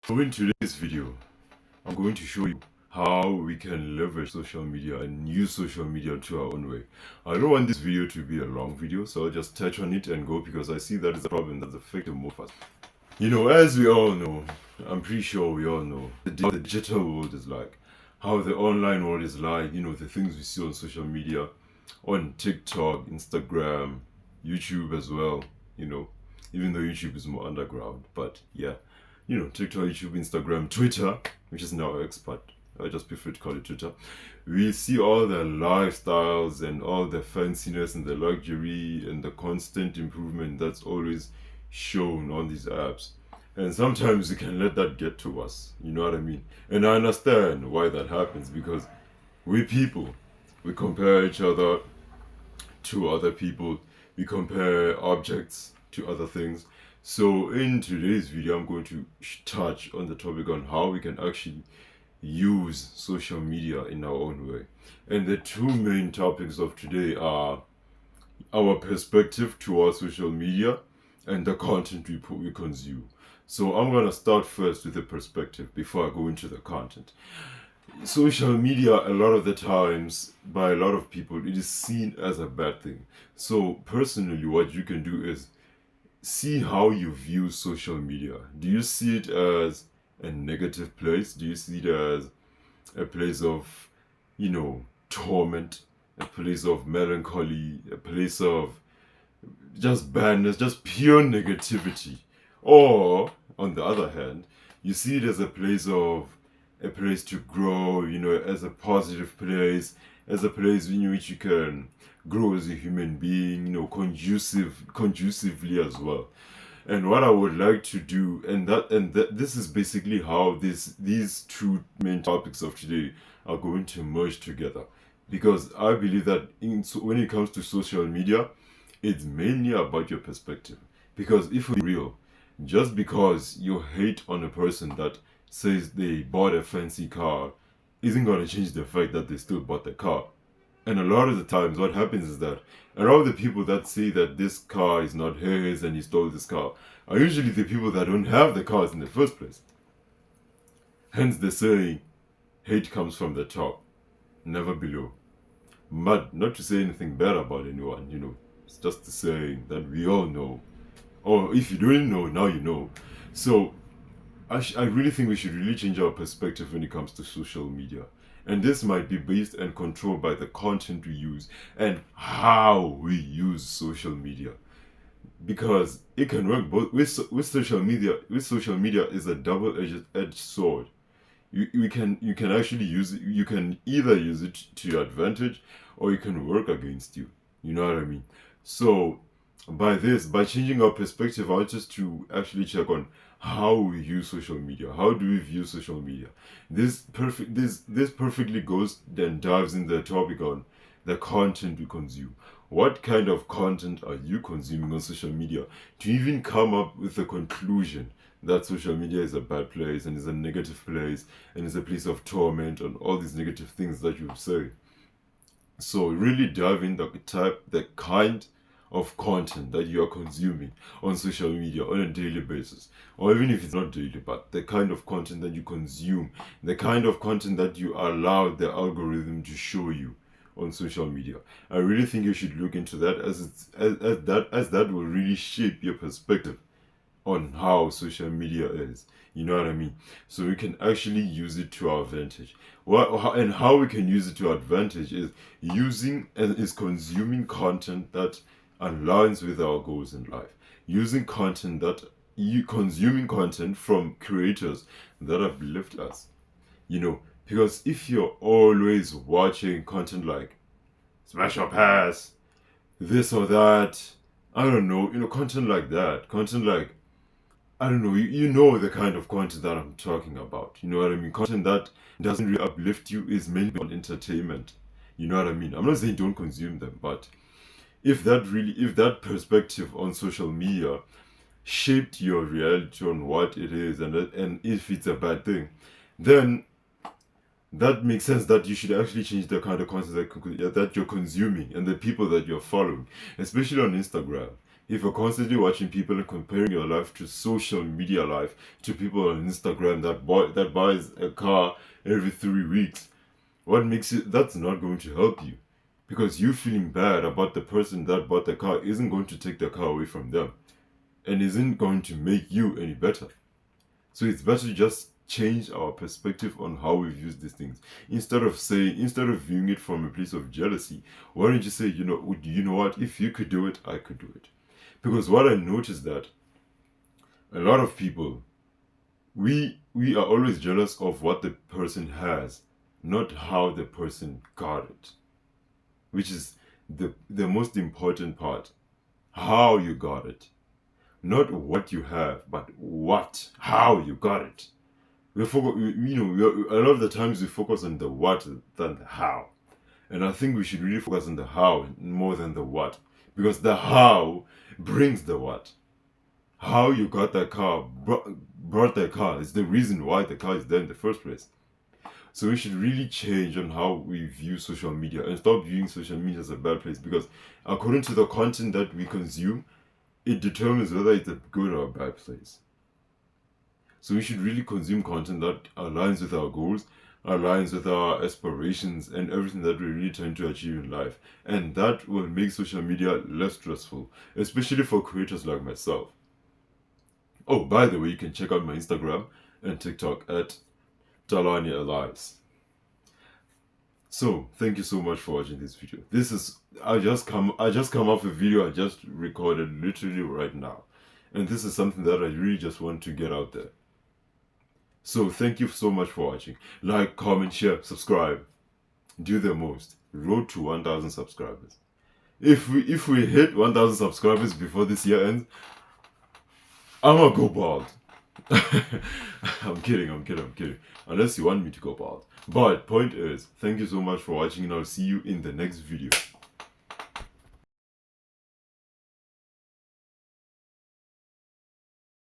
So in today's video, I'm going to show you how we can leverage social media and use social media to our own way. I don't want this video to be a long video, so I'll just touch on it and go because I see that is a problem that's affecting most of us. As we all know, I'm pretty sure we all know, how the digital world is like, how the online world is like, the things we see on social media, on TikTok, Instagram, YouTube as well, even though YouTube is more underground, but yeah. TikTok, YouTube, Instagram, Twitter, which is now X, but I just prefer to call it Twitter. We see all the lifestyles and all the fanciness and the luxury and the constant improvement that's always shown on these apps. And sometimes we can let that get to us, you know what I mean? And I understand why that happens because we people, we compare each other to other people, we compare objects to other things. So in today's video, I'm going to touch on the topic on how we can actually use social media in our own way. And the two main topics of today are our perspective towards social media and the content we consume. So I'm going to start first with the perspective before I go into the content. Social media, a lot of the times, by a lot of people, it is seen as a bad thing. So personally, what you can do is see how you view social media. Do you see it as a negative place? Do you see it as a place of, torment, a place of melancholy, a place of just badness, just pure negativity? Or, on the other hand, you see it as a place to grow, as a positive place, as a place in which you can grow as a human being, conducively as well. And what I would like to do, and that this is basically how these two main topics of today are going to merge together, because I believe that when it comes to social media, it's mainly about your perspective. Because if we're real, just because you hate on a person that says they bought a fancy car isn't going to change the fact that they still bought the car. And a lot of the times, what happens is that a lot of the people that say that this car is not his and he stole this car are usually the people that don't have the cars in the first place. Hence the saying, hate comes from the top, never below. But not to say anything bad about anyone, it's just the saying that we all know. Or if you don't know, now you know. So I really think we should really change our perspective when it comes to social media. And this might be based and controlled by the content we use and how we use social media. Because it can work both with social media. With social media is a double-edged sword. You can actually use it. You can either use it to your advantage or it can work against you. You know what I mean? So by changing our perspective, I want just to actually check on how we use social media. How do we view social media? This perfectly goes and dives in the topic on the content we consume. What kind of content are you consuming on social media to even come up with a conclusion that social media is a bad place and is a negative place and is a place of torment and all these negative things that you say? So really dive in the kind of content that you are consuming on social media on a daily basis, or even if it's not daily, but the kind of content that you consume, the kind of content that you allow the algorithm to show you on social media. I really think you should look into that as that will really shape your perspective on how social media is. You know what I mean? So we can actually use it to our advantage. And how we can use it to our advantage is consuming content that aligns with our goals in life. Consuming content from creators that uplift us. Because if you're always watching content like Smash or Pass, this or that, I don't know, content like that, content like I don't know, you know the kind of content that I'm talking about. You know what I mean? Content that doesn't really uplift you is mainly on entertainment. You know what I mean? I'm not saying don't consume them, but if that perspective on social media shaped your reality on what it is and if it's a bad thing, then that makes sense that you should actually change the kind of content that you're consuming and the people that you're following, especially on Instagram. if you're constantly watching people and comparing your life to social media life, to people on Instagram that buys a car every 3 weeks, what makes it that's not going to help you, because you feeling bad about the person that bought the car isn't going to take the car away from them and isn't going to make you any better. So it's better to just change our perspective on how we view these things. Instead of viewing it from a place of jealousy, why don't you say, you know what, if you could do it, I could do it. Because what I noticed that a lot of people, we are always jealous of what the person has, not how the person got it, which is the most important part. How you got it, not what you have, but how you got it. A lot of the times we focus on the what than the how, and I think we should really focus on the how more than the what, because the how brings the what. How you got that car, brought that car, is the reason why the car is there in the first place. So we should really change on how we view social media and stop viewing social media as a bad place, because according to the content that we consume, it determines whether it's a good or a bad place. So we should really consume content that aligns with our goals, aligns with our aspirations, and everything that we really trying to achieve in life. And that will make social media less stressful, especially for creators like myself. Oh, by the way, you can check out my Instagram and TikTok at Talani Elias. So thank you so much for watching this video. I just come off a video I just recorded literally right now, and this is something that I really just want to get out there. So thank you so much for watching. Like, comment, share, subscribe. Do the most. Road to 1,000 subscribers. If we hit 1,000 subscribers before this year ends, I'm gonna go bald. I'm kidding. Unless you want me to go bald. But point is, thank you so much for watching, and I'll see you in the next video.